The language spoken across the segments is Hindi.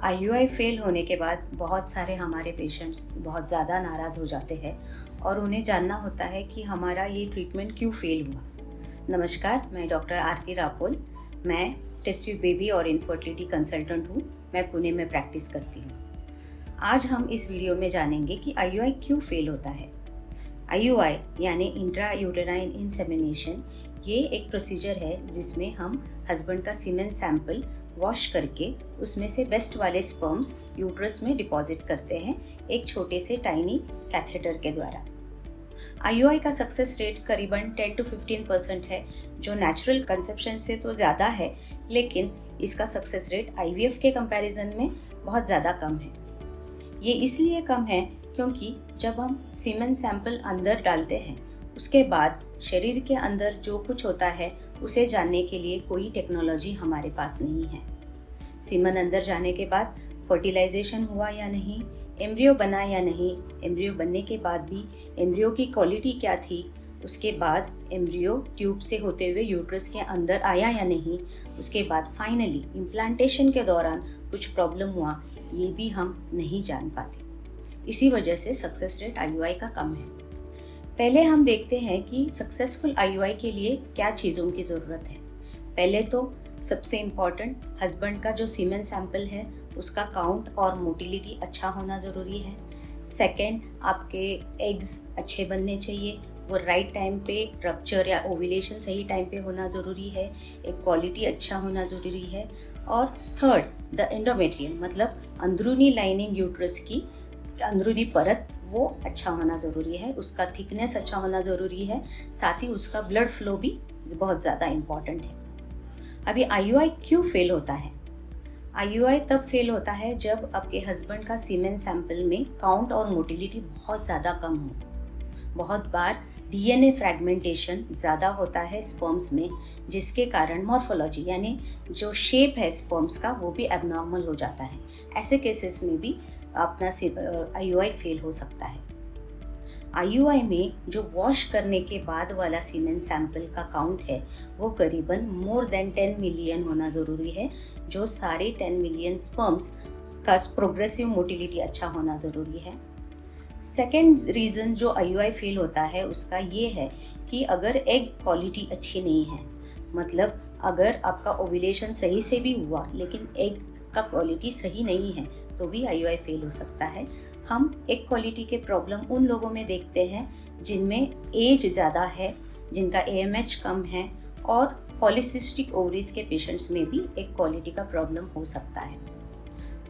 आईयूआई फेल होने के बाद बहुत सारे हमारे पेशेंट्स बहुत ज़्यादा नाराज़ हो जाते हैं और उन्हें जानना होता है कि हमारा ये ट्रीटमेंट क्यों फेल हुआ। नमस्कार, मैं डॉक्टर आरती रापोल। मैं टेस्ट ट्यूब बेबी और इनफर्टिलिटी कंसल्टेंट हूँ। मैं पुणे में प्रैक्टिस करती हूँ। आज हम इस वीडियो में जानेंगे कि आईयूआई क्यों फेल होता है। आईयूआई यानी इंट्रा यूटेराइन इंसेमिनेशन, ये एक प्रोसीजर है जिसमें हम हस्बैंड का सीमेन सैंपल वॉश करके उसमें से बेस्ट वाले स्पर्म्स यूट्रस में डिपॉजिट करते हैं एक छोटे से टाइनी कैथेटर के द्वारा। आईयूआई का सक्सेस रेट करीबन 10 to 15% है, जो नेचुरल कंसेप्शन से तो ज़्यादा है, लेकिन इसका सक्सेस रेट आईवीएफ के कंपैरिजन में बहुत ज़्यादा कम है। ये इसलिए कम है क्योंकि जब हम सीमेन सैंपल अंदर डालते हैं, उसके बाद शरीर के अंदर जो कुछ होता है उसे जानने के लिए कोई टेक्नोलॉजी हमारे पास नहीं है। सीमन अंदर जाने के बाद फर्टिलाइजेशन हुआ या नहीं, एम्ब्रियो बना या नहीं, एम्ब्रियो बनने के बाद भी एम्ब्रियो की क्वालिटी क्या थी, उसके बाद एम्ब्रियो ट्यूब से होते हुए यूट्रस के अंदर आया या नहीं, उसके बाद फाइनली इम्प्लांटेशन के दौरान कुछ प्रॉब्लम हुआ, ये भी हम नहीं जान पाते। इसी वजह से सक्सेस रेट आईयूआई का कम है। पहले हम देखते हैं कि सक्सेसफुल आईयूआई के लिए क्या चीज़ों की ज़रूरत है। पहले तो सबसे इम्पॉर्टेंट, हस्बैंड का जो सीमेन सैंपल है उसका काउंट और मोटिलिटी अच्छा होना ज़रूरी है। सेकंड, आपके एग्स अच्छे बनने चाहिए, वो राइट टाइम पे रप्चर या ओव्यूलेशन सही टाइम पे होना ज़रूरी है, एक क्वालिटी अच्छा होना ज़रूरी है। और थर्ड, द एंडोमेट्रियम, मतलब अंदरूनी लाइनिंग यूट्रस की अंदरूनी परत, वो अच्छा होना ज़रूरी है, उसका थिकनेस अच्छा होना ज़रूरी है, साथ ही उसका ब्लड फ्लो भी बहुत ज़्यादा इम्पॉर्टेंट है। अभी आईयूआई क्यों फेल होता है? आईयूआई तब फेल होता है जब आपके हस्बैंड का सीमेन सैंपल में काउंट और मोटिलिटी बहुत ज़्यादा कम हो। बहुत बार डीएनए फ्रैगमेंटेशन ज़्यादा होता है स्पर्म्स में, जिसके कारण मॉर्फोलॉजी यानी जो शेप है स्पर्म्स का वो भी एबनॉर्मल हो जाता है। ऐसे केसेस में भी अपना आईयूआई फेल हो सकता है। आईयूआई में जो वॉश करने के बाद वाला सीमेन सैंपल का काउंट है वो करीबन मोर देन 10 मिलियन होना ज़रूरी है, जो सारे 10 मिलियन स्पर्म्स का प्रोग्रेसिव मोटिलिटी अच्छा होना ज़रूरी है। सेकेंड रीज़न जो आईयूआई फेल होता है उसका ये है कि अगर एग क्वालिटी अच्छी नहीं है, मतलब अगर आपका ओव्यूलेशन सही से भी हुआ लेकिन एग का क्वालिटी सही नहीं है तो भी आईयूआई फेल हो सकता है। हम एक क्वालिटी के प्रॉब्लम उन लोगों में देखते हैं जिनमें एज ज़्यादा है, जिनका एएमएच कम है, और पॉलीसिस्टिक ओवरीज के पेशेंट्स में भी एक क्वालिटी का प्रॉब्लम हो सकता है।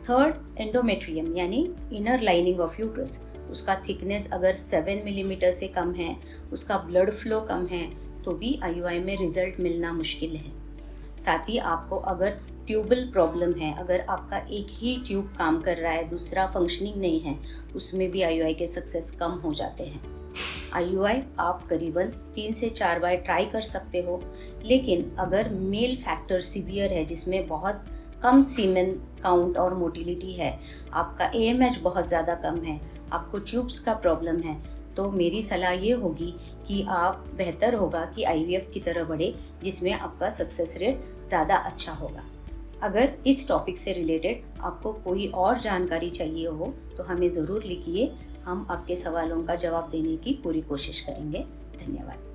थर्ड, एंडोमेट्रियम यानी इनर लाइनिंग ऑफ यूट्रस, उसका थिकनेस अगर 7 मिलीमीटर से कम है, उसका ब्लड फ्लो कम है, तो भी आईयूआई में रिजल्ट मिलना मुश्किल है। साथ ही आपको अगर ट्यूबल प्रॉब्लम है, अगर आपका एक ही ट्यूब काम कर रहा है, दूसरा फंक्शनिंग नहीं है, उसमें भी आईयूआई के सक्सेस कम हो जाते हैं। आईयूआई आप करीबन 3 से 4 बार ट्राई कर सकते हो, लेकिन अगर मेल फैक्टर सीवियर है जिसमें बहुत कम सीमेन काउंट और मोटिलिटी है, आपका एएमएच बहुत ज़्यादा कम है, आपको ट्यूब्स का प्रॉब्लम है, तो मेरी सलाह ये होगी कि आप बेहतर होगा कि आईवीएफ की तरह बढ़े, जिसमें आपका सक्सेस रेट ज़्यादा अच्छा होगा। अगर इस टॉपिक से रिलेटेड आपको कोई और जानकारी चाहिए हो तो हमें ज़रूर लिखिए, हम आपके सवालों का जवाब देने की पूरी कोशिश करेंगे। धन्यवाद।